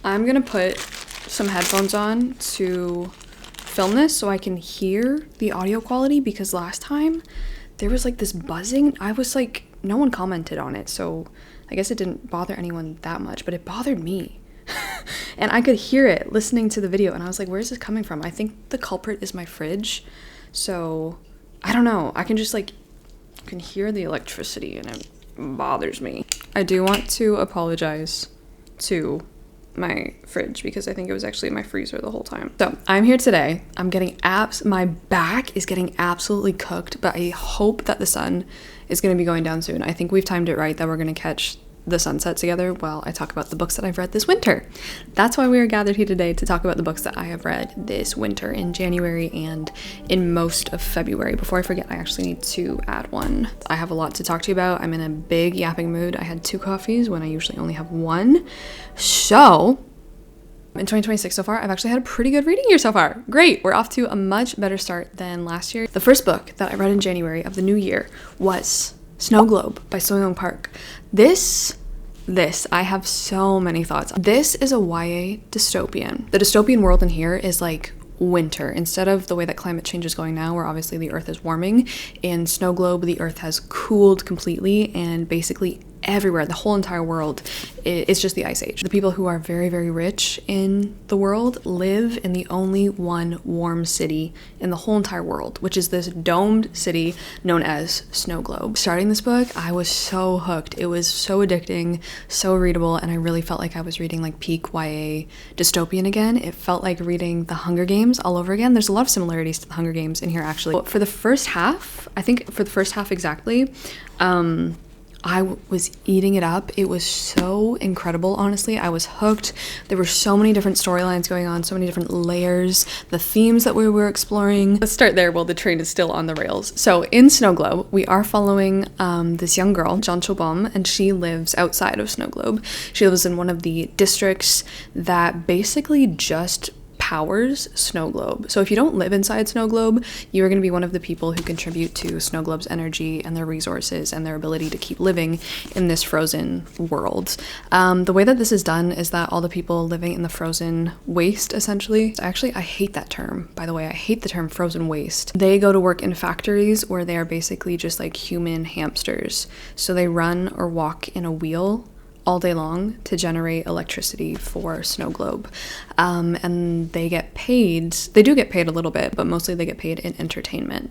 I'm gonna put some headphones on to film this so I can hear the audio quality, because last time there was like this buzzing. I was like, no one commented on it, so I guess it didn't bother anyone that much, but it bothered me. And I could hear it listening to the video, and I was like, where is this coming from? I think the culprit is my fridge. So I don't know, I can just like, you can hear the electricity and it bothers me. I do want to apologize to my fridge because I think it was actually my freezer the whole time. So I'm here today. I'm getting my back is getting absolutely cooked, but I hope that the sun is going to be going down soon. I think we've timed it right that we're going to catch the sunset together while I talk about the books that I've read this winter. That's why we are gathered here today, to talk about the books that I have read this winter in January and in most of February. Before I forget, I actually need to add one. I have a lot to talk to you about. I'm in a big yapping mood. I had 2 coffees when I usually only have 1. So in 2026 so far, I've actually had a pretty good reading year so far. Great, we're off to a much better start than last year. The first book that I read in January of the new year was Snowglobe by Soyoung Park. This, I have so many thoughts. This is a YA dystopian. The dystopian world in here is like winter. Instead of the way that climate change is going now, where obviously the earth is warming, in Snowglobe, the earth has cooled completely, and basically everywhere, the whole entire world, is just the ice age. The people who are very, very rich in the world live in the only one warm city in the whole entire world, which is this domed city known as Snowglobe. Starting this book, I was so hooked. It was so addicting, so readable, and I really felt like I was reading like peak YA dystopian again. It felt like reading The Hunger Games all over again. There's a lot of similarities to The Hunger Games in here, actually. For the first half, I think for the first half exactly, I was eating it up. It was so incredible, honestly. I was hooked. There were so many different storylines going on, so many different layers, the themes that we were exploring. Let's start there while the train is still on the rails. So in Snowglobe, we are following this young girl, Jeonchobom, and she lives outside of Snowglobe. She lives in one of the districts that basically just powers Snowglobe. So if you don't live inside Snowglobe, you are going to be one of the people who contribute to Snowglobe's energy and their resources and their ability to keep living in this frozen world. The way that this is done is that all the people living in the frozen waste, essentially, actually I hate that term, by the way. I hate the term frozen waste. They go to work in factories where they are basically just like human hamsters. So they run or walk in a wheel all day long to generate electricity for Snowglobe. And they get paid, they do get paid a little bit, but mostly they get paid in entertainment.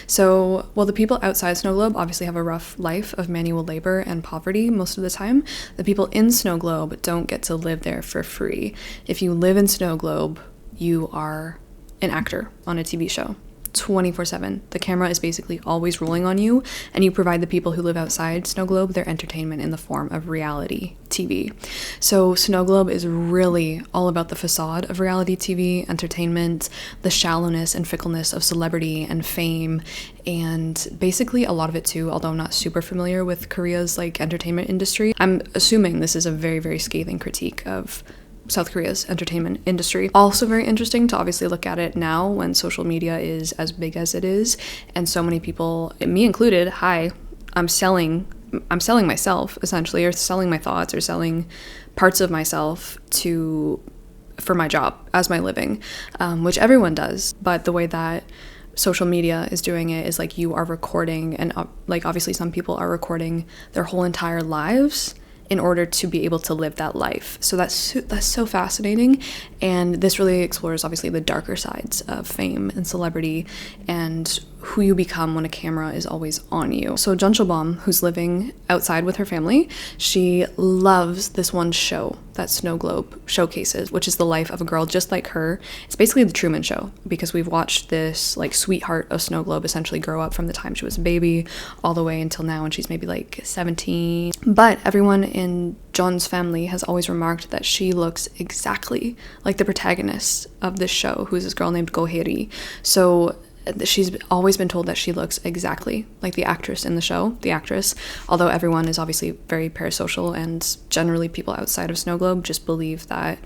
So while the people outside Snowglobe obviously have a rough life of manual labor and poverty most of the time, the people in Snowglobe don't get to live there for free. If you live in Snowglobe, you are an actor on a TV show. 24/7. The camera is basically always rolling on you, and you provide the people who live outside Snowglobe their entertainment in the form of reality TV. So Snowglobe is really all about the facade of reality TV, entertainment, the shallowness and fickleness of celebrity and fame, and basically a lot of it too, although I'm not super familiar with Korea's like entertainment industry. I'm assuming this is a very, very scathing critique of South Korea's entertainment industry. Also very interesting to obviously look at it now when social media is as big as it is, and so many people, me included, I'm selling myself essentially, or selling my thoughts, or selling parts of myself for my job as my living, which everyone does. But the way that social media is doing it is like you are recording, and like obviously some people are recording their whole entire lives in order to be able to live that life. So that's so fascinating, and this really explores obviously the darker sides of fame and celebrity and who you become when a camera is always on you. So Jeonchobom, who's living outside with her family, she loves this one show that Snowglobe showcases, which is the life of a girl just like her. It's basically the Truman Show, because we've watched this like sweetheart of Snowglobe essentially grow up from the time she was a baby all the way until now, and she's maybe like 17. But everyone in John's family has always remarked that she looks exactly like the protagonist of this show, who's this girl named Go-heri. So she's always been told that she looks exactly like the actress in the show, the actress, although everyone is obviously very parasocial, and generally people outside of Snowglobe just believe that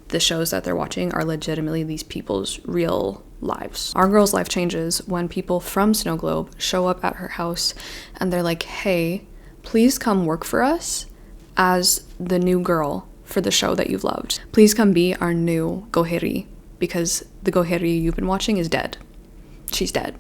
the shows that they're watching are legitimately these people's real lives. Our girl's life changes when people from Snowglobe show up at her house and they're like, hey, please come work for us as the new girl for the show that you've loved. Please come be our new Goheri, because the Goheri you've been watching is dead. She's dead.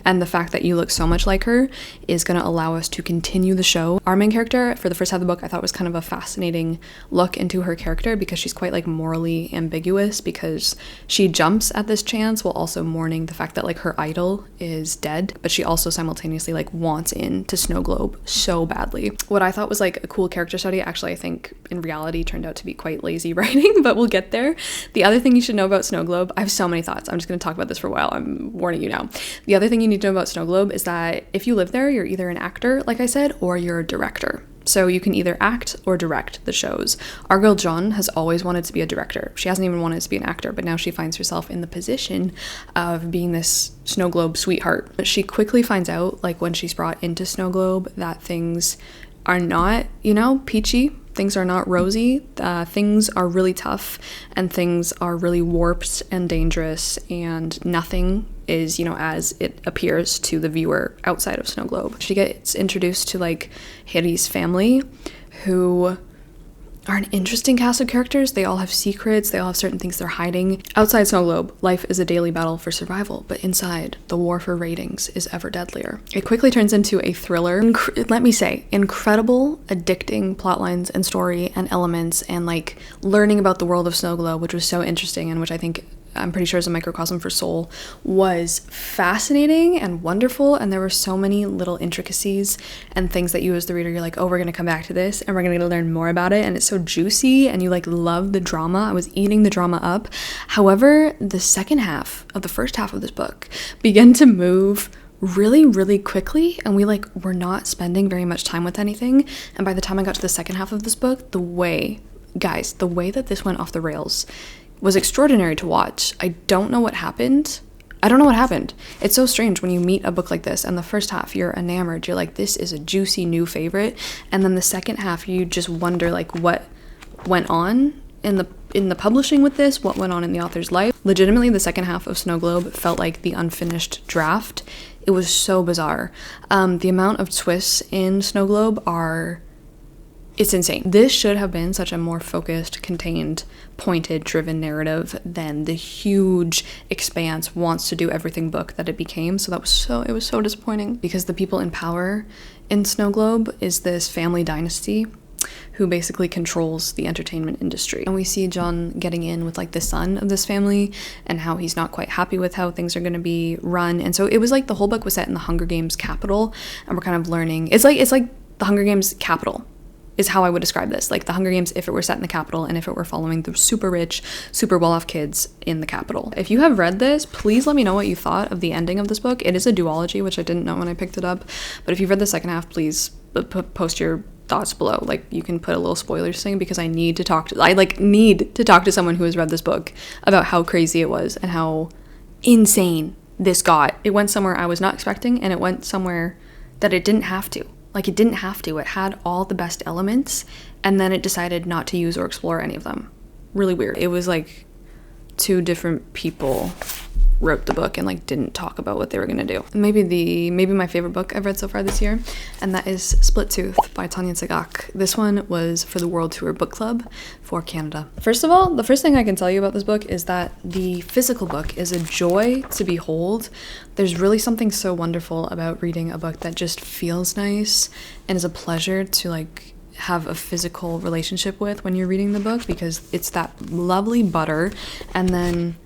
And the fact that you look so much like her is going to allow us to continue the show. Our main character, for the first half of the book, I thought was kind of a fascinating look into her character, because she's quite like morally ambiguous, because she jumps at this chance while also mourning the fact that like her idol is dead, but she also simultaneously like wants into Snowglobe so badly. What I thought was like a cool character study, actually I think in reality turned out to be quite lazy writing, but we'll get there. The other thing you should know about Snowglobe, I have so many thoughts, I'm just going to talk about this for a while, I'm warning you now. The other thing you need to know about Snowglobe is that if you live there, you're either an actor, like I said, or you're a director. So you can either act or direct the shows. Our girl John has always wanted to be a director. She hasn't even wanted to be an actor, but now she finds herself in the position of being this Snowglobe sweetheart. But she quickly finds out, like when she's brought into Snowglobe, that things are not, you know, peachy. Things are not rosy. Things are really tough, and things are really warped and dangerous, and nothing is, you know, as it appears to the viewer outside of Snowglobe. She gets introduced to like Heri's family, who are an interesting cast of characters. They all have secrets, they all have certain things they're hiding. Outside Snowglobe, life is a daily battle for survival, but inside, the war for ratings is ever deadlier. It quickly turns into a thriller. Let me say, incredible, addicting plotlines and story and elements, and like learning about the world of Snowglobe, which was so interesting, and which I'm pretty sure is a microcosm for Seoul, was fascinating and wonderful. And there were so many little intricacies and things that you as the reader, you're like, oh, we're gonna come back to this and we're gonna learn more about it, and it's so juicy, and you like love the drama. I was eating the drama up. However, the second half of the first half of this book began to move really, really quickly, and we're not spending very much time with anything. And by the time I got to the second half of this book, the way that this went off the rails was extraordinary to watch. I don't know what happened. It's so strange when you meet a book like this, and the first half you're enamored, you're like, this is a juicy new favorite, and then the second half you just wonder like what went on in the publishing with this, what went on in the author's life. Legitimately, the second half of Snowglobe felt like the unfinished draft. It was so bizarre. The amount of twists in Snowglobe it's insane. This should have been such a more focused, contained, pointed, driven narrative than the huge expanse wants to do everything book that it became. So it was so disappointing, because the people in power in Snowglobe is this family dynasty who basically controls the entertainment industry. And we see John getting in with like the son of this family, and how he's not quite happy with how things are going to be run. And so it was like the whole book was set in the Hunger Games capital, and we're kind of learning. It's like the Hunger Games capital is how I would describe this. Like the Hunger Games if it were set in the capital, and if it were following the super rich, super well-off kids in the capital. If you have read this, please let me know what you thought of the ending of this book. It is a duology, which I didn't know when I picked it up, but if you've read the second half, please post your thoughts below. Like, you can put a little spoilers thing, because I need to talk to someone who has read this book about how crazy it was and how insane this got. It went somewhere I was not expecting, and it went somewhere that it didn't have to. Like, it didn't have to. It had all the best elements, and then it decided not to use or explore any of them. Really weird. It was like two different people wrote the book and like didn't talk about what they were gonna do. Maybe my favorite book I've read so far this year, and that is Split Tooth by Tanya and Tagaq. This one was for the World Tour Book Club for Canada. First of all, the first thing I can tell you about this book is that the physical book is a joy to behold. There's really something so wonderful about reading a book that just feels nice and is a pleasure to like have a physical relationship with when you're reading the book, because it's that lovely butter, and then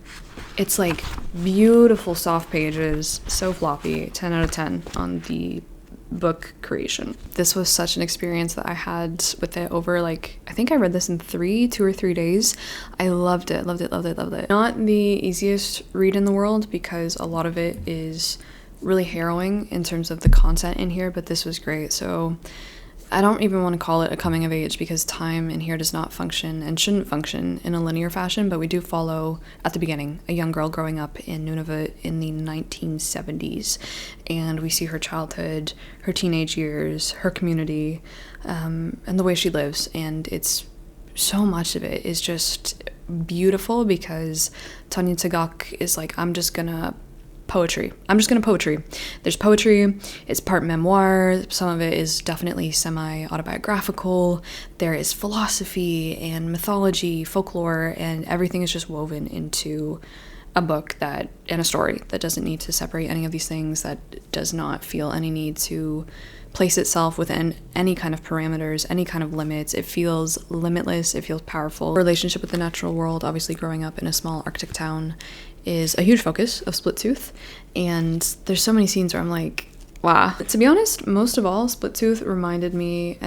it's like beautiful soft pages, so floppy. 10 out of 10 on the book creation. This was such an experience that I had with it over I think I read this in 2 or 3 days. I loved it. Not the easiest read in the world, because a lot of it is really harrowing in terms of the content in here, but this was great. So I don't even want to call it a coming of age, because time in here does not function and shouldn't function in a linear fashion, but we do follow, at the beginning, a young girl growing up in Nunavut in the 1970s, and we see her childhood, her teenage years, her community, and the way she lives, and it's so much of it is just beautiful, because Tanya Tagaq is like, I'm just gonna poetry. I'm just gonna poetry. There's poetry, it's part memoir, some of it is definitely semi-autobiographical, there is philosophy and mythology, folklore, and everything is just woven into a book that, and a story that doesn't need to separate any of these things, that does not feel any need to place itself within any kind of parameters, any kind of limits. It feels limitless, it feels powerful. Relationship with the natural world, obviously growing up in a small Arctic town, is a huge focus of Split Tooth, and there's so many scenes where I'm like, wow. To be honest, most of all, Split Tooth reminded me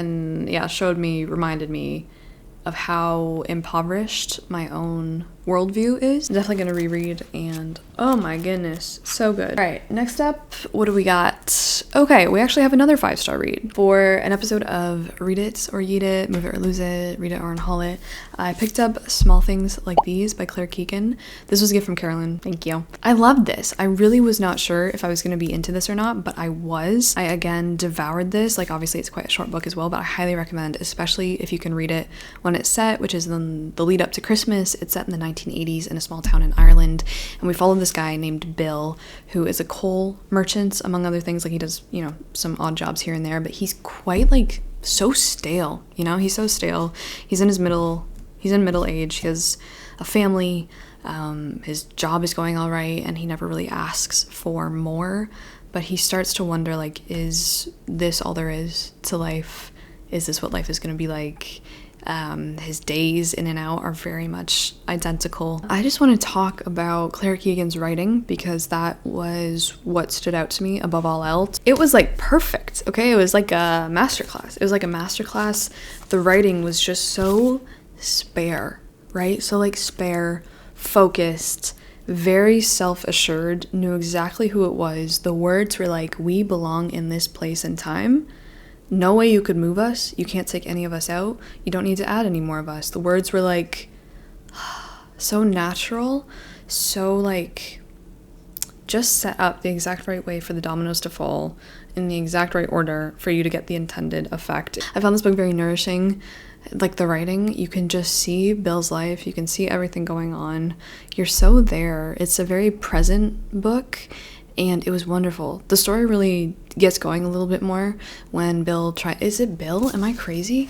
of how impoverished my own worldview is. I'm definitely gonna reread, and oh my goodness, so good. All right, next up, what do we got? Okay, we actually have another 5-star read. For an episode of Read It or Yeet It, Move It or Lose It, Read It or Unhaul It, I picked up Small Things Like These by Claire Keegan. This was a gift from Carolyn, thank you. I loved this. I really was not sure if I was gonna be into this or not, but I was. I again devoured this. Like, obviously it's quite a short book as well, but I highly recommend, especially if you can read it when it's set, which is in the lead up to Christmas. It's set in the 1980s in a small town in Ireland, and we follow this guy named Bill, who is a coal merchant, among other things. Like, he does, you know, some odd jobs here and there, but he's quite, like, so stale, you know? He's so stale. He's in middle age. He has a family. His job is going all right, and he never really asks for more, but he starts to wonder, like, is this all there is to life? Is this what life is going to be like? His days in and out are very much identical. I just want to talk about Claire Keegan's writing, because that was what stood out to me above all else. It was like perfect, okay? It was like a masterclass. The writing was just so spare, right? So like spare, focused, very self-assured, knew exactly who it was. The words were like, we belong in this place and time. No way you could move us. You can't take any of us out. You don't need to add any more of us. The words were like so natural, so like just set up the exact right way for the dominoes to fall in the exact right order for you to get the intended effect. I found this book very nourishing. Like, the writing, you can just see Bill's life, you can see everything going on. You're so there. It's a very present book, and it was wonderful. The story really gets going a little bit more when Bill is it Bill? Am I crazy?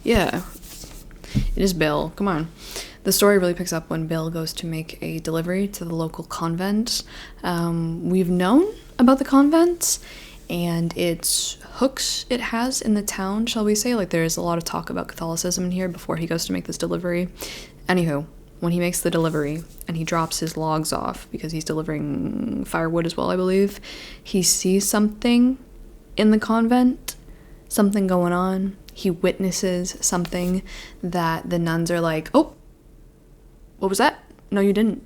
Yeah, it is Bill. Come on. The story really picks up when Bill goes to make a delivery to the local convent. We've known about the convent and its hooks it has in the town, shall we say. Like, there's a lot of talk about Catholicism in here before he goes to make this delivery. Anywho, when he makes the delivery and he drops his logs off, because he's delivering firewood as well, I believe, he sees something in the convent, something going on. He witnesses something that the nuns are like, oh, what was that? No, you didn't.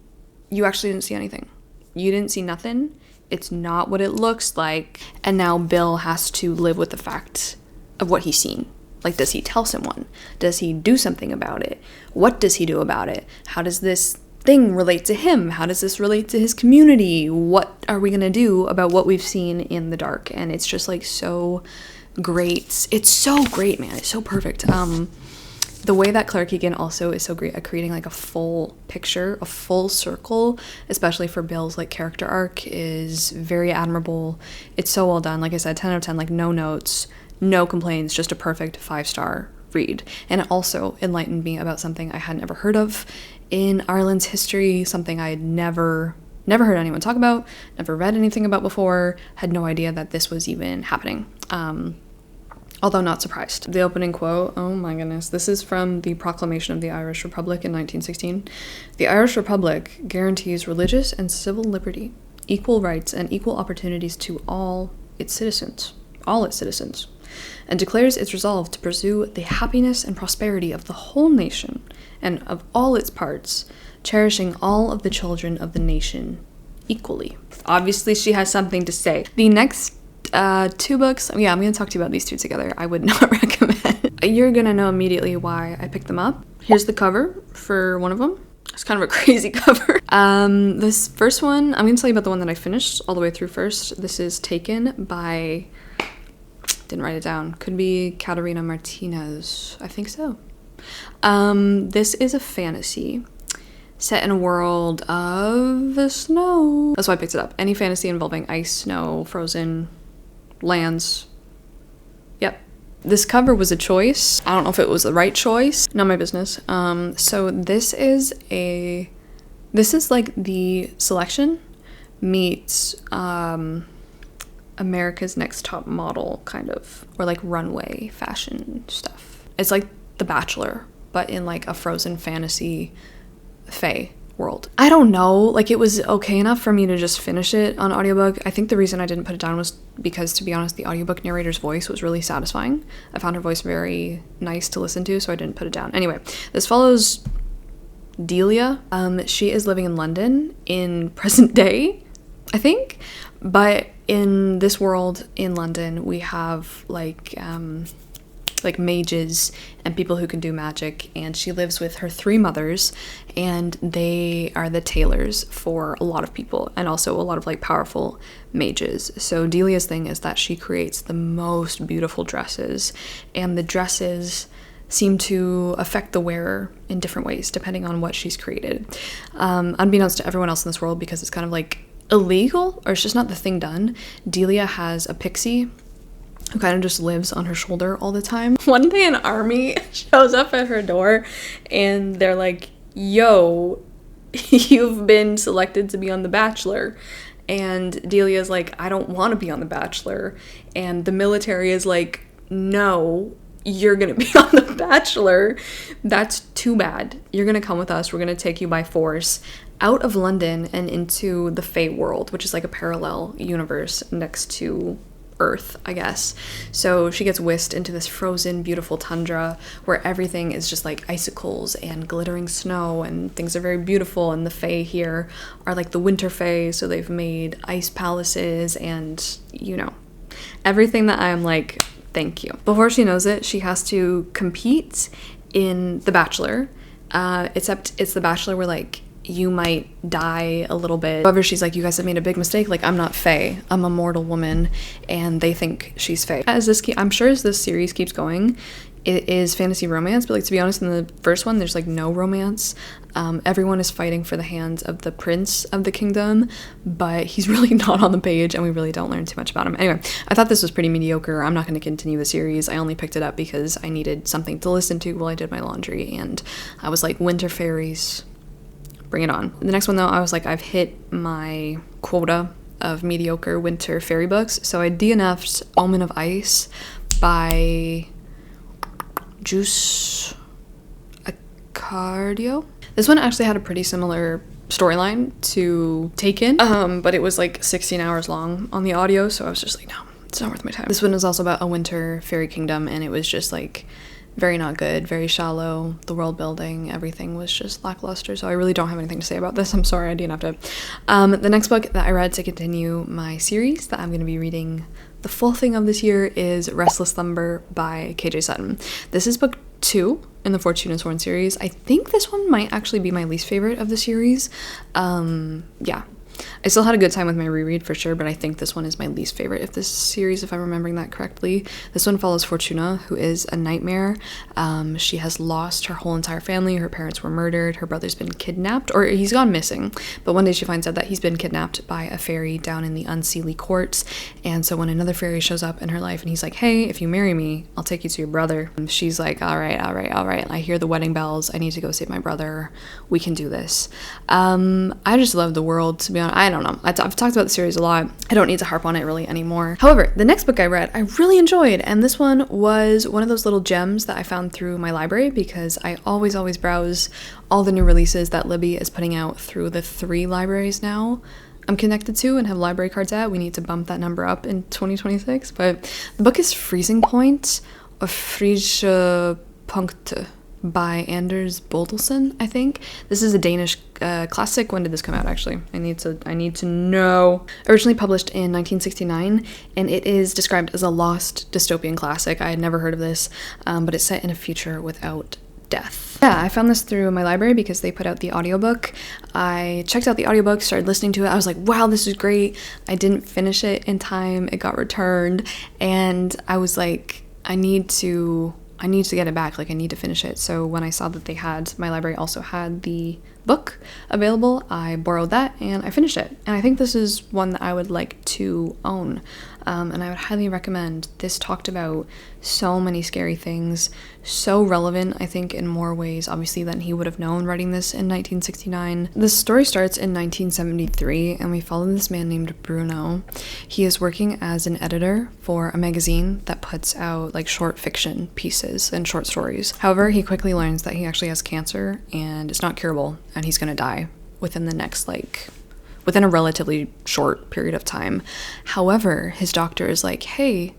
You actually didn't see anything. You didn't see nothing. It's not what it looks like. And now Bill has to live with the fact of what he's seen. Like, does he tell someone? Does he do something about it? What does he do about it? How does this thing relate to him? How does this relate to his community? What are we gonna do about what we've seen in the dark? And it's just like so great. It's so great, man. It's so perfect. The way that Claire Keegan also is so great at creating like a full picture, a full circle, especially for Bill's like character arc, is very admirable. It's so well done. Like I said, 10 out of 10, like no notes, no complaints, just a perfect 5-star read. And it also enlightened me about something I had never heard of in Ireland's history, something I had never heard anyone talk about, never read anything about before, had no idea that this was even happening. Although not surprised. The opening quote, oh my goodness, this is from the Proclamation of the Irish Republic in 1916. The Irish Republic guarantees religious and civil liberty, equal rights and equal opportunities to all its citizens, and declares its resolve to pursue the happiness and prosperity of the whole nation and of all its parts, cherishing all of the children of the nation equally. Obviously, she has something to say. The next two books, yeah, I'm gonna talk to you about these two together. I would not recommend. You're gonna know immediately why I picked them up. Here's the cover for one of them. It's kind of a crazy cover. This first one, I'm gonna tell you about the one that I finished all the way through first. This is Taken by, didn't write it down, could be Katerina Martinez, I think so. This is a fantasy set in a world of snow. That's why I picked it up. Any fantasy involving ice, snow, frozen lands. Yep. This cover was a choice. I don't know if it was the right choice. Not my business. So this is like the selection meets America's Next Top Model, kind of, or like runway fashion stuff. It's like The Bachelor, but in like a frozen fantasy fae world. I don't know, like it was okay enough for me to just finish it on audiobook. I think the reason I didn't put it down was because, to be honest, the audiobook narrator's voice was really satisfying. I found her voice very nice to listen to, so I didn't put it down. Anyway, this follows Delia. She is living in London in present day, I think, but in this world in London we have like mages and people who can do magic, and she lives with her 3 mothers, and they are the tailors for a lot of people and also a lot of like powerful mages. So Delia's thing is that she creates the most beautiful dresses, and the dresses seem to affect the wearer in different ways depending on what she's created. Unbeknownst to everyone else in this world, because it's kind of like illegal, or it's just not the thing done, Delia has a pixie who kind of just lives on her shoulder all the time. One day an army shows up at her door and they're like, yo, you've been selected to be on The Bachelor. And Delia's like, I don't want to be on The Bachelor. And the military is like, no, you're gonna be on The Bachelor. That's too bad. You're gonna come with us. We're gonna take you by force out of London and into the Fae world, which is like a parallel universe next to Earth, I guess. So she gets whisked into this frozen, beautiful tundra where everything is just like icicles and glittering snow, and things are very beautiful. And the Fae here are like the winter Fae, so they've made ice palaces and, you know, everything that I'm like, thank you. Before she knows it, she has to compete in The Bachelor, except it's The Bachelor where like you might die a little bit. However, she's like, you guys have made a big mistake. Like, I'm not Fae. I'm a mortal woman, and they think she's Fae. I'm sure as this series keeps going, it is fantasy romance, but like, to be honest, in the first one, there's like no romance. Everyone is fighting for the hands of the prince of the kingdom, but he's really not on the page, and we really don't learn too much about him. Anyway, I thought this was pretty mediocre. I'm not going to continue the series. I only picked it up because I needed something to listen to while I did my laundry, and I was like, winter fairies, bring it on. The next one, though, I was like, I've hit my quota of mediocre winter fairy books, so I DNF'd Omen of Ice by Jus Accardo. This one actually had a pretty similar storyline to Taken, but it was like 16 hours long on the audio, so I was just like, no, it's not worth my time. This one was also about a winter fairy kingdom, and it was just like very not good, very shallow. The world building, everything was just lackluster, so I really don't have anything to say about this. I'm sorry, I didn't have to. The next book that I read to continue my series that I'm going to be reading the full thing of this year is Restless, Slumber by KJ Sutton. This is book 2 in the Fortune and Sworn series. I think this one might actually be my least favorite of the series. Yeah. I still had a good time with my reread for sure, but I think this one is my least favorite of this series, if I'm remembering that correctly. This one follows Fortuna, who is a nightmare. She has lost her whole entire family. Her parents were murdered. Her brother's been kidnapped, or he's gone missing. But one day she finds out that he's been kidnapped by a fairy down in the Unseelie courts. And so when another fairy shows up in her life and he's like, hey, if you marry me, I'll take you to your brother. And she's like, all right. I hear the wedding bells. I need to go save my brother. We can do this. I just love the world, to be honest. I don't know. I've talked about the series a lot. I don't need to harp on it really anymore. However, the next book I read, I really enjoyed, and this one was one of those little gems that I found through my library, because I always browse all the new releases that Libby is putting out through the 3 libraries now I'm connected to and have library cards at. We need to bump that number up in 2026. But the book is Freezing Point, or Frische Punkte, by Anders Bodelsen, I think. This is a Danish classic. When did this come out, actually? I need to know. Originally published in 1969, and it is described as a lost dystopian classic. I had never heard of this, but it's set in a future without death. Yeah, I found this through my library because they put out the audiobook. I checked out the audiobook, started listening to it. I was like, wow, this is great. I didn't finish it in time. It got returned, and I was like, I need to I need to get it back. Like, I need to finish it. So when I saw that they had, my library also had the book available, I borrowed that and I finished it. And I think this is one that I would like to own. And I would highly recommend. This talked about so many scary things, so relevant, I think, in more ways, obviously, than he would have known writing this in 1969. The story starts in 1973, and we follow this man named Bruno. He is working as an editor for a magazine that puts out, like, short fiction pieces and short stories. However, he quickly learns that he actually has cancer, and it's not curable, and he's gonna die within the next, within a relatively short period of time. However, his doctor is like, hey,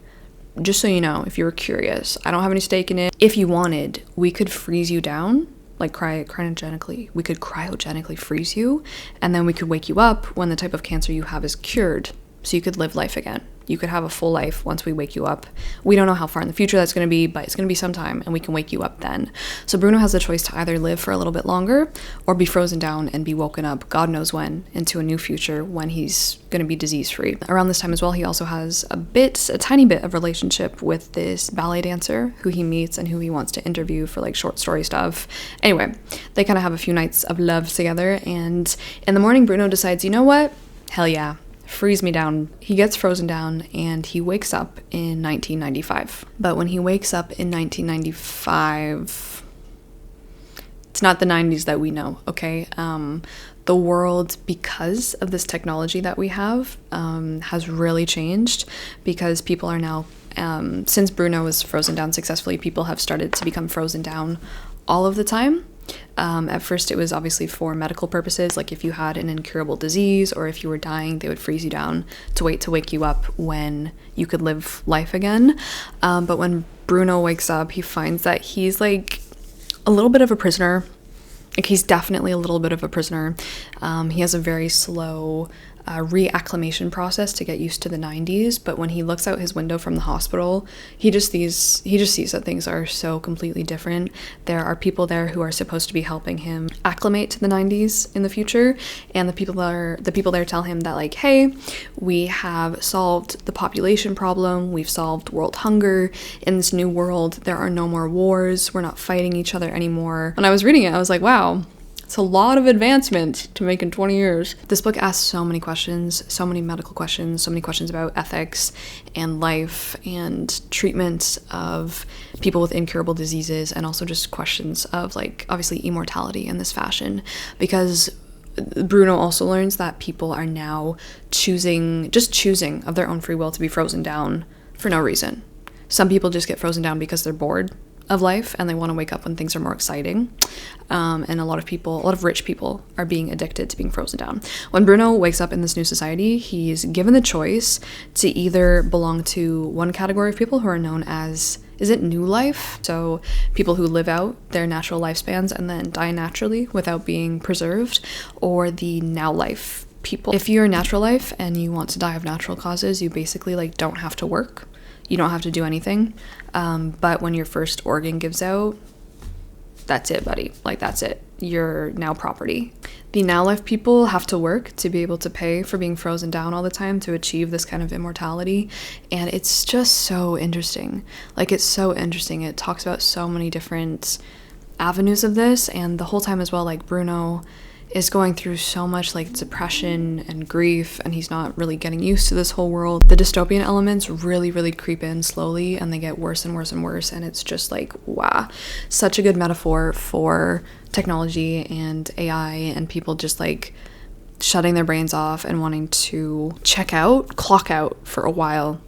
just so you know, if you were curious, I don't have any stake in it. If you wanted, we could freeze you down, like cryogenically. We could cryogenically freeze you, and then we could wake you up when the type of cancer you have is cured, so you could live life again. You could have a full life once we wake you up. We don't know how far in the future that's going to be, but it's going to be sometime, and we can wake you up then. So Bruno has the choice to either live for a little bit longer or be frozen down and be woken up, God knows when, into a new future when he's going to be disease-free. Around this time as well, he also has a tiny bit of relationship with this ballet dancer who he meets and who he wants to interview for, like, short story stuff. Anyway, they kind of have a few nights of love together, and in the morning, Bruno decides, you know what? Hell yeah. Freeze me down. He gets frozen down and he wakes up in 1995. But when he wakes up in 1995, it's not the 90s that we know, okay? The world, because of this technology that we have, has really changed, because people are now, since Bruno was frozen down successfully, people have started to become frozen down all of the time. At first it was obviously for medical purposes, like if you had an incurable disease or if you were dying, they would freeze you down to wake you up when you could live life again. But when Bruno wakes up, he finds that he's like a little bit of a prisoner. Like, he's definitely a little bit of a prisoner. He has a very slow reacclimation process to get used to the 90s, but when he looks out his window from the hospital, he just sees that things are so completely different. There are people there who are supposed to be helping him acclimate to the 90s in the future, and the people there tell him that, like, hey, we have solved the population problem, we've solved world hunger. In this new world, there are no more wars, we're not fighting each other anymore. When I was reading it, I was like, wow, it's a lot of advancement to make in 20 years. This book asks so many questions, so many medical questions, so many questions about ethics and life and treatment of people with incurable diseases, and also just questions of, like, obviously immortality in this fashion, because Bruno also learns that people are now choosing of their own free will to be frozen down for no reason. Some people just get frozen down because they're bored of life and they want to wake up when things are more exciting. And a lot of rich people are being addicted to being frozen down. When Bruno wakes up in this new society, he's given the choice to either belong to one category of people who are known as, is it new life? So people who live out their natural lifespans and then die naturally without being preserved, or the now life people. If you're natural life and you want to die of natural causes, you basically, like, don't have to work. You don't have to do anything. But when your first organ gives out, that's it, buddy. Like, that's it. You're now property. The now life people have to work to be able to pay for being frozen down all the time to achieve this kind of immortality. And it's just so interesting. Like, it's so interesting. It talks about so many different avenues of this. And the whole time as well, like, Bruno is going through so much, like, depression and grief, and he's not really getting used to this whole world. The dystopian elements really, really creep in slowly, and they get worse and worse and worse, and it's just like, wow, such a good metaphor for technology and AI and people just, like, shutting their brains off and wanting to clock out for a while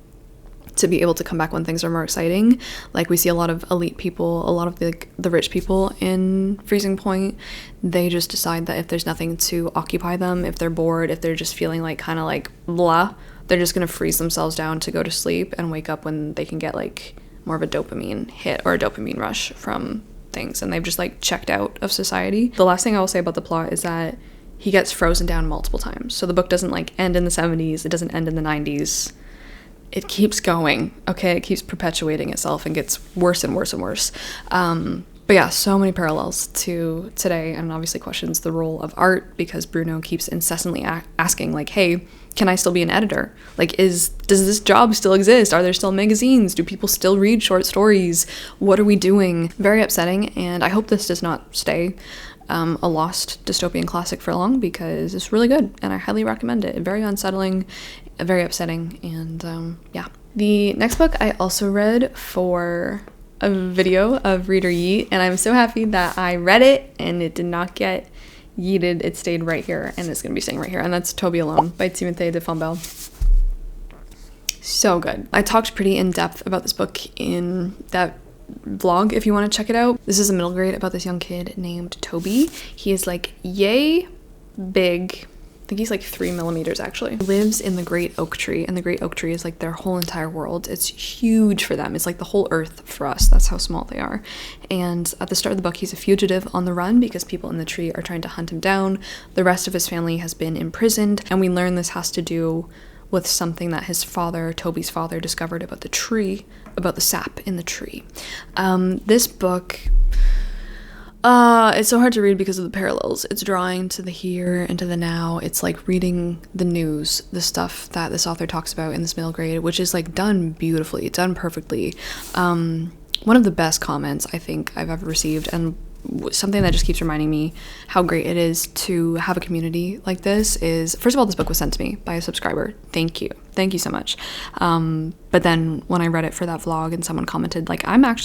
to be able to come back when things are more exciting. Like, we see a lot of elite people, a lot of the rich people in Freezing Point, they just decide that if there's nothing to occupy them, if they're bored, if they're just feeling like kind of like blah, they're just gonna freeze themselves down to go to sleep and wake up when they can get, like, more of a dopamine hit or a dopamine rush from things, and they've just, like, checked out of society. The last thing I will say about the plot is that he gets frozen down multiple times. So the book doesn't, like, end in the 70s, it doesn't end in the 90s. It keeps going, okay? It keeps perpetuating itself and gets worse and worse and worse. But yeah, so many parallels to today, and obviously questions the role of art, because Bruno keeps incessantly asking, like, hey, can I still be an editor? Like, does this job still exist? Are there still magazines? Do people still read short stories? What are we doing? Very upsetting, and I hope this does not stay a lost dystopian classic for long, because it's really good, and I highly recommend it. Very unsettling, very upsetting, and yeah. The next book I also read for a video of Reader Yeet, and I'm so happy that I read it and it did not get yeeted. It stayed right here, and it's gonna be staying right here, and that's Toby Alone by Timothee de Fombelle. So good. I talked pretty in depth about this book in that vlog if you want to check it out. This is a middle grade about this young kid named Toby. He is like yay big. I think he's like 3 millimeters actually. He lives in the great oak tree, and the great oak tree is like their whole entire world. It's huge for them. It's like the whole earth for us. That's how small they are. And at the start of the book, he's a fugitive on the run because people in the tree are trying to hunt him down. The rest of his family has been imprisoned, and we learn this has to do with something that his father, Toby's father, discovered about the tree, about the sap in the tree. This book, it's so hard to read because of the parallels. It's drawing to the here and to the now. It's like reading the news, the stuff that this author talks about in this middle grade, which is like done beautifully, done perfectly. One of the best comments I think I've ever received, and something that just keeps reminding me how great it is to have a community like this is, first of all, this book was sent to me by a subscriber. Thank you so much. But then when I read it for that vlog and someone commented, like, I'm a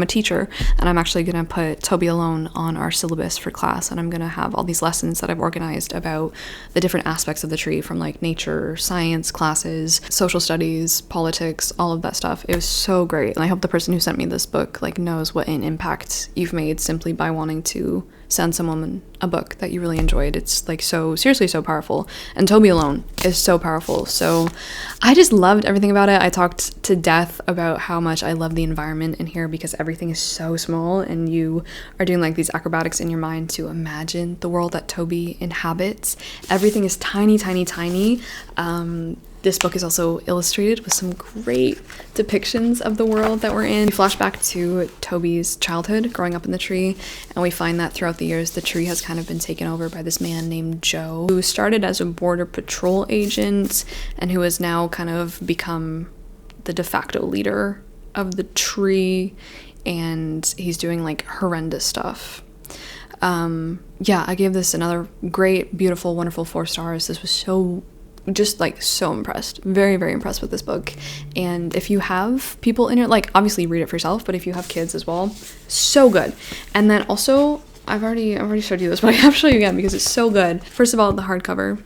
teacher, and I'm actually gonna put Toby Alone on our syllabus for class, and I'm gonna have all these lessons that I've organized about the different aspects of the tree, from like nature, science classes, social studies, politics, all of that stuff. It was so great, and I hope the person who sent me this book like knows what an impact you've made simply by wanting to send someone a book that you really enjoyed. It's like so seriously so powerful, and Toby Alone is so powerful. So I just loved everything about it. I talked to death about how much I love the environment in here because everything is so small, and you are doing like these acrobatics in your mind to imagine the world that Toby inhabits. Everything is tiny. This book is also illustrated with some great depictions of the world that we're in. We flash back to Toby's childhood growing up in the tree, and we find that throughout the years the tree has kind of been taken over by this man named Joe, who started as a border patrol agent and who has now kind of become the de facto leader of the tree, and he's doing like horrendous stuff. Yeah, I gave this another great, beautiful, wonderful 4 stars. This was so impressed, very, very impressed with this book. And if you have people in your, like, obviously read it for yourself, but if you have kids as well, so good. And then also, I've already showed you this, but I have to show you again because it's so good. First of all, the hardcover,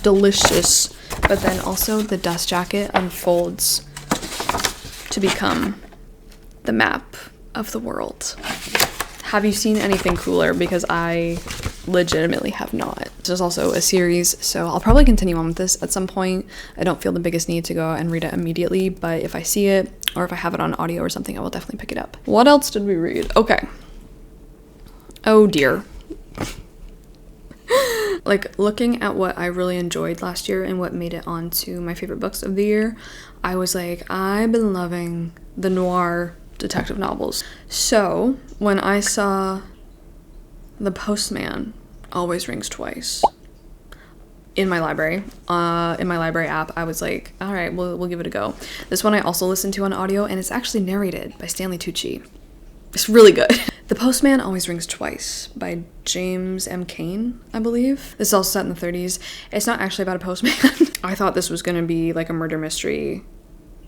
delicious, but then also the dust jacket unfolds to become the map of the world. Have you seen anything cooler? Because I legitimately have not. There's also a series, so I'll probably continue on with this at some point. I don't feel the biggest need to go and read it immediately, but if I see it or if I have it on audio or something, I will definitely pick it up. What else did we read? Okay. Oh dear. Like, looking at what I really enjoyed last year and what made it onto my favorite books of the year, I was like, I've been loving the noir detective novels. So when I saw The Postman Always Rings Twice in my library app, I was like, all right, we'll give it a go. This one I also listened to on audio, and it's actually narrated by Stanley Tucci. It's really good. The Postman Always Rings Twice by James M. Cain, I believe. This is also set in the 30s. It's not actually about a postman. I thought this was gonna be like a murder mystery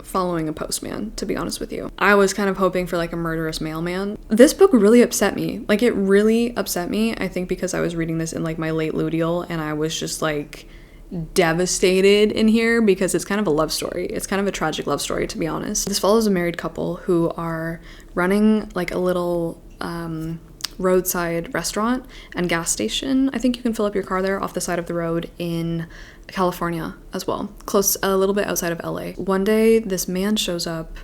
following a postman, to be honest with you. I was kind of hoping for like a murderous mailman. This book really upset me. Like, it really upset me, I think because I was reading this in like my late luteal, and I was just like devastated in here because it's kind of a love story. It's kind of a tragic love story, to be honest. This follows a married couple who are running like a little roadside restaurant and gas station. I think you can fill up your car there off the side of the road in California as well, close, a little bit outside of LA. One day this man shows up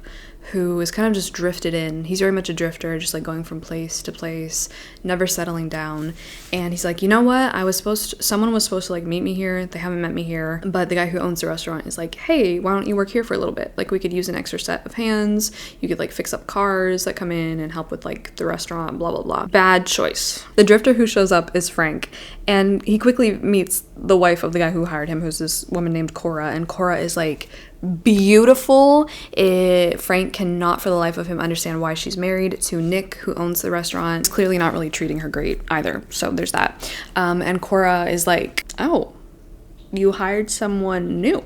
who is kind of just drifted in. He's very much a drifter, just like going from place to place, never settling down. And he's like, you know what? Someone was supposed to like meet me here. They haven't met me here. But the guy who owns the restaurant is like, hey, why don't you work here for a little bit? Like, we could use an extra set of hands. You could like fix up cars that come in and help with like the restaurant, blah, blah, blah. Bad choice. The drifter who shows up is Frank. And he quickly meets the wife of the guy who hired him, who's this woman named Cora. And Cora is like beautiful. Frank cannot for the life of him understand why she's married to Nick, who owns the restaurant. It's clearly not really treating her great either, so there's that. And Cora is like, oh, you hired someone new.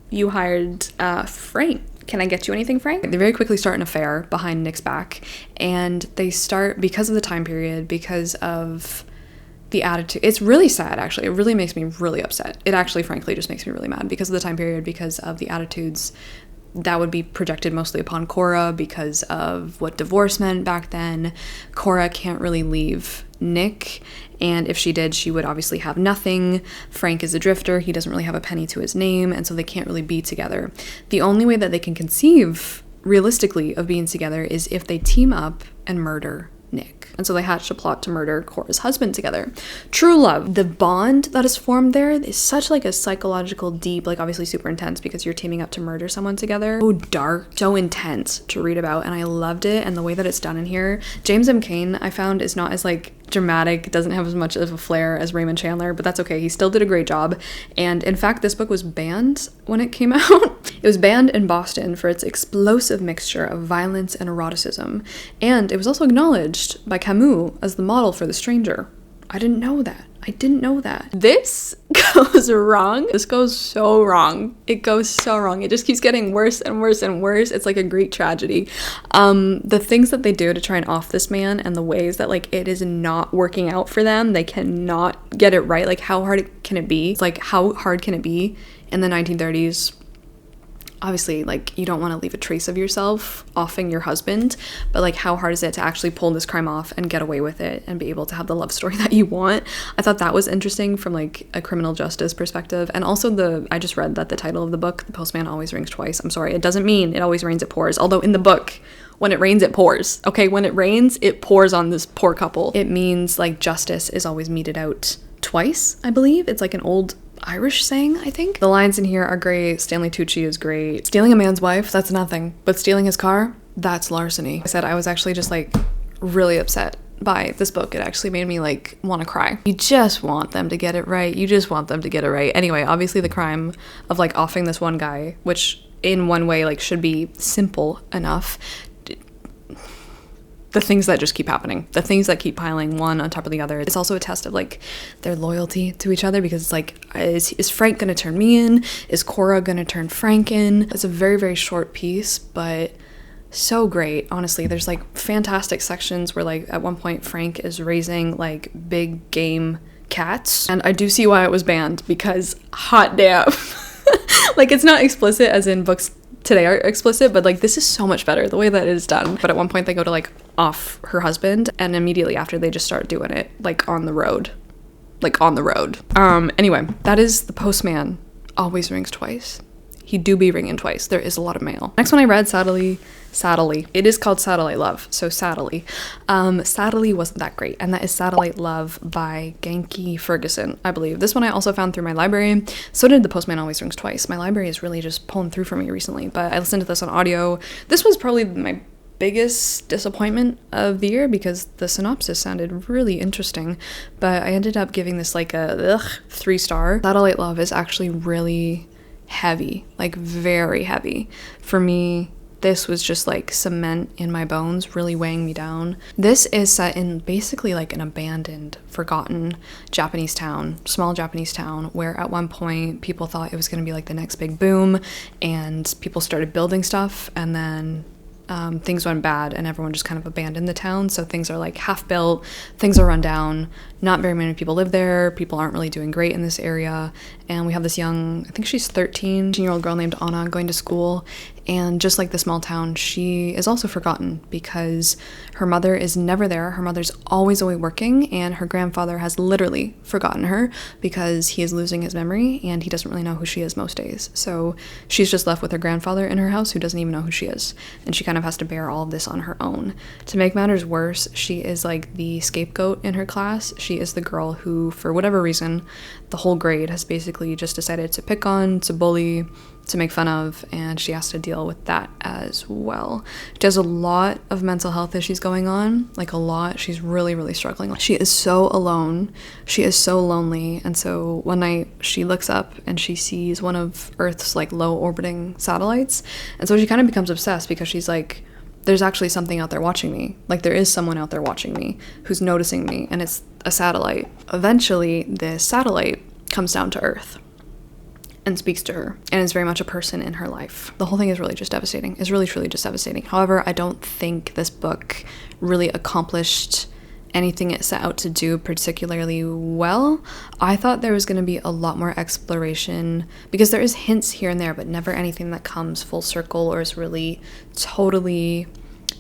You hired Frank. Can I get you anything, Frank? They very quickly start an affair behind Nick's back, and they start, because of the time period, because of the attitude. It's really sad, actually. It really makes me really upset. It actually, frankly, just makes me really mad because of the time period, because of the attitudes that would be projected mostly upon Cora, because of what divorce meant back then. Cora can't really leave Nick, and if she did, she would obviously have nothing. Frank is a drifter. He doesn't really have a penny to his name, and so they can't really be together. The only way that they can conceive realistically of being together is if they team up and murder Nick. And so they hatched a plot to murder Cora's husband together. True love. The bond that is formed there is such like a psychological, deep, like obviously super intense because you're teaming up to murder someone together. So dark, so intense to read about, and I loved it. And the way that it's done in here. James M. Cain, I found, is not as like dramatic, doesn't have as much of a flair as Raymond Chandler, but that's okay. He still did a great job. And in fact, this book was banned when it came out. It was banned in Boston for its explosive mixture of violence and eroticism. And it was also acknowledged by Camus as the model for The Stranger. I didn't know that. This goes wrong. This goes so wrong. It goes so wrong. It just keeps getting worse and worse and worse. It's like a Greek tragedy. The things that they do to try and off this man, and the ways that like it is not working out for them, they cannot get it right. Like, how hard can it be? It's like, how hard can it be in the 1930s? Obviously, like, you don't want to leave a trace of yourself offing your husband, but like, how hard is it to actually pull this crime off and get away with it and be able to have the love story that you want? I thought that was interesting from like a criminal justice perspective. And also I just read that the title of the book, The Postman Always Rings Twice. I'm sorry, it doesn't mean it always rains, it pours. Although in the book, when it rains, it pours. Okay, when it rains, it pours on this poor couple. It means like justice is always meted out twice, I believe. It's like an old Irish saying, I think. The lines in here are great. Stanley Tucci is great. Stealing a man's wife, that's nothing. But stealing his car, that's larceny. I said I was actually just like really upset by this book. It actually made me like want to cry. You just want them to get it right. Anyway, obviously the crime of like offing this one guy, which in one way like should be simple enough, the things that just keep happening, the things that keep piling one on top of the other. It's also a test of like their loyalty to each other, because it's like, is Frank gonna turn me in? Is Cora gonna turn Frank in? It's a very, very short piece, but so great. Honestly, there's like fantastic sections where like at one point Frank is raising like big game cats, and I do see why it was banned, because hot damn. Like, it's not explicit as in books today are explicit, but like this is so much better the way that it is done. But at one point they go to like off her husband, and immediately after they just start doing it like on the road. Anyway, that is The Postman Always Rings Twice. He do be ringing twice. There is a lot of mail. Next one I read, Sadly. It is called Satellite Love, so Sadly. Sadly wasn't that great, and that is Satellite Love by Genki Ferguson, I believe. This one I also found through my library. So did The Postman Always Rings Twice. My library is really just pulling through for me recently, but I listened to this on audio. This was probably my biggest disappointment of the year because the synopsis sounded really interesting, but I ended up giving this like a 3-star. Satellite Love is actually really heavy, like very heavy. For me, this was just like cement in my bones, really weighing me down. This is set in basically like an abandoned, forgotten Japanese town, small Japanese town, where at one point people thought it was going to be like the next big boom, and people started building stuff, and then things went bad and everyone just kind of abandoned the town. So things are like half built, things are run down, not very many people live there, people aren't really doing great in this area, and we have this young, I think she's 13-year-old girl named Anna going to school, And just like the small town, she is also forgotten because her mother is never there. Her mother's always away working, and her grandfather has literally forgotten her because he is losing his memory and he doesn't really know who she is most days. So she's just left with her grandfather in her house who doesn't even know who she is, and she kind of has to bear all of this on her own. To make matters worse, she is like the scapegoat in her class. She is the girl who, for whatever reason, the whole grade has basically just decided to pick on, to bully, to make fun of, and she has to deal with that as well. She has a lot of mental health issues going on, like a lot. She's really, really struggling. She is so alone. She is so lonely. And so one night she looks up and she sees one of Earth's like low orbiting satellites. And so she kind of becomes obsessed because she's like, there's actually something out there watching me. Like there is someone out there watching me who's noticing me, and it's a satellite. Eventually, this satellite comes down to Earth and speaks to her, and is very much a person in her life. The whole thing is really just devastating. It's really, truly just devastating. However, I don't think this book really accomplished anything it set out to do particularly well. I thought there was going to be a lot more exploration, because there is hints here and there, but never anything that comes full circle or is really totally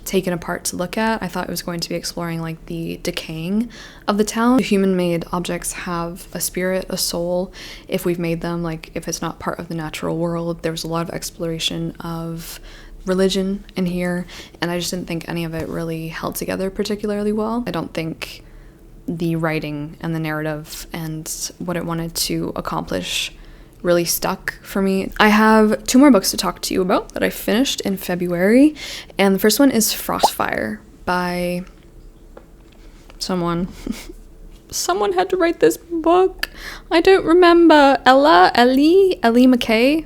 taken apart to look at. I thought it was going to be exploring like the decaying of the town. Human-made objects have a spirit, a soul, if we've made them, like if it's not part of the natural world. There was a lot of exploration of religion in here, and I just didn't think any of it really held together particularly well. I don't think the writing and the narrative and what it wanted to accomplish really stuck for me. I have 2 more books to talk to you about that I finished in February, and the first one is Frostfire by someone. Someone had to write this book. I don't remember. Ellie McKay?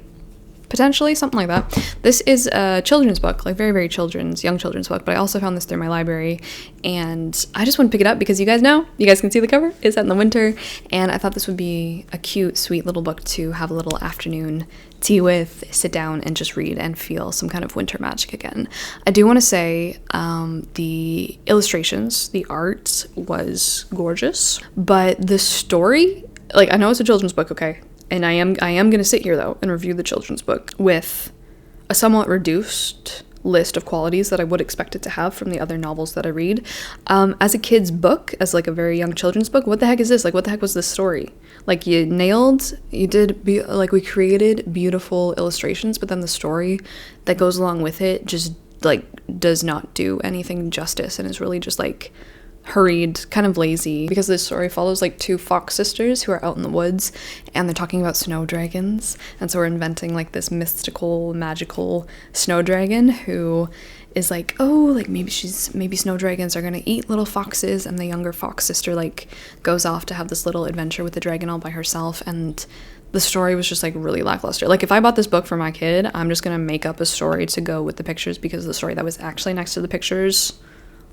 Potentially, something like that. This is a children's book, like very, very young children's book, but I also found this through my library, and I just want to pick it up because you guys can see the cover. It's set in the winter, and I thought this would be a cute, sweet little book to have a little afternoon tea with, sit down and just read and feel some kind of winter magic again. I do want to say the illustrations, the art was gorgeous, but the story, like, I know it's a children's book, okay? And I am going to sit here, though, and review the children's book with a somewhat reduced list of qualities that I would expect it to have from the other novels that I read. As a kid's book, as like a very young children's book, what the heck is this? Like, what the heck was this story? Like, we created beautiful illustrations, but then the story that goes along with it just, like, does not do anything justice and is really just, like, hurried, kind of lazy, because this story follows like 2 fox sisters who are out in the woods and they're talking about snow dragons, and so we're inventing like this mystical, magical snow dragon who is like, oh, like maybe snow dragons are gonna eat little foxes, and the younger fox sister like goes off to have this little adventure with the dragon all by herself, and the story was just like really lackluster. Like, if I bought this book for my kid, I'm just gonna make up a story to go with the pictures, because the story that was actually next to the pictures.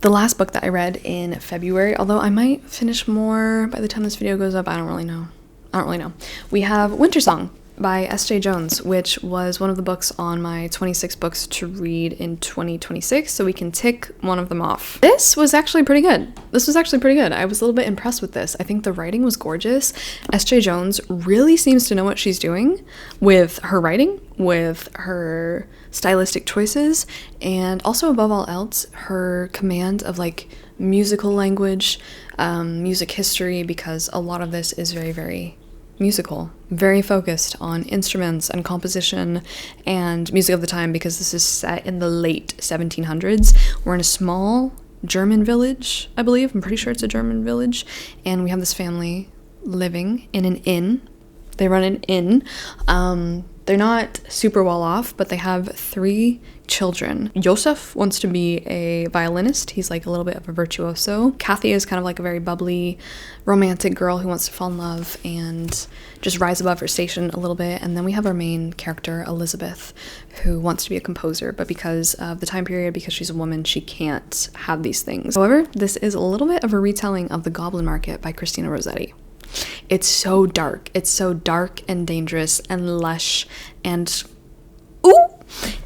The last book that I read in February, although I might finish more by the time this video goes up, I don't really know. We have Wintersong by S Jae Jones, which was one of the books on my 26 books to read in 2026, so we can tick one of them off. This was actually pretty good. I was a little bit impressed with this. I think the writing was gorgeous. S Jae Jones really seems to know what she's doing with her writing, with her stylistic choices, and also above all else, her command of like musical language, music history, because a lot of this is very, very musical, very focused on instruments and composition and music of the time, because this is set in the late 1700s. We're in a small German village, I believe. I'm pretty sure it's a German village, and we have this family living in an inn. They run an inn. They're not super well off, but they have 3 children. Joseph wants to be a violinist. He's like a little bit of a virtuoso. Kathy is kind of like a very bubbly, romantic girl who wants to fall in love and just rise above her station a little bit. And then we have our main character, Elizabeth, who wants to be a composer, but because of the time period, because she's a woman, she can't have these things. However, this is a little bit of a retelling of The Goblin Market by Christina Rossetti. It's so dark. It's so dark and dangerous and lush and ooh!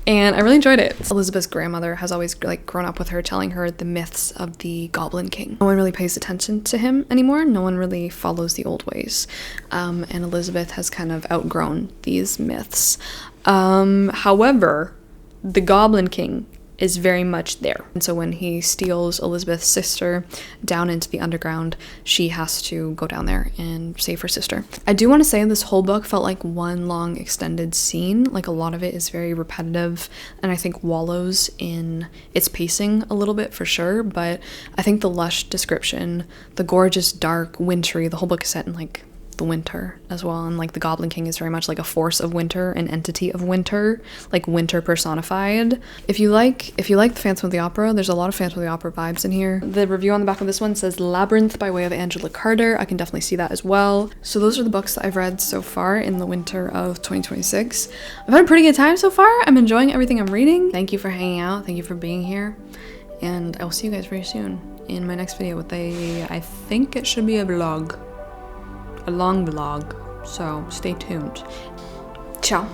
And I really enjoyed it. Elizabeth's grandmother has always like grown up with her, telling her the myths of the Goblin King. No one really pays attention to him anymore. No one really follows the old ways. And Elizabeth has kind of outgrown these myths. However, the Goblin King is very much there. And so when he steals Elizabeth's sister down into the underground, she has to go down there and save her sister. I do want to say this whole book felt like one long extended scene. Like a lot of it is very repetitive and I think wallows in its pacing a little bit for sure, but I think the lush description, the gorgeous, dark, wintry, the whole book is set in like the winter as well, and like the Goblin King is very much like a force of winter, an entity of winter, like winter personified. If you like the Phantom of the Opera, there's a lot of Phantom of the Opera vibes in here. The review on the back of this one says Labyrinth by way of Angela Carter. I can definitely see that as well. So those are the books that I've read so far in the winter of 2026. I've had a pretty good time so far. I'm enjoying everything I'm reading. Thank you for hanging out, thank you for being here, and I will see you guys very soon in my next video with I think it should be a vlog. A long vlog, so stay tuned. Ciao.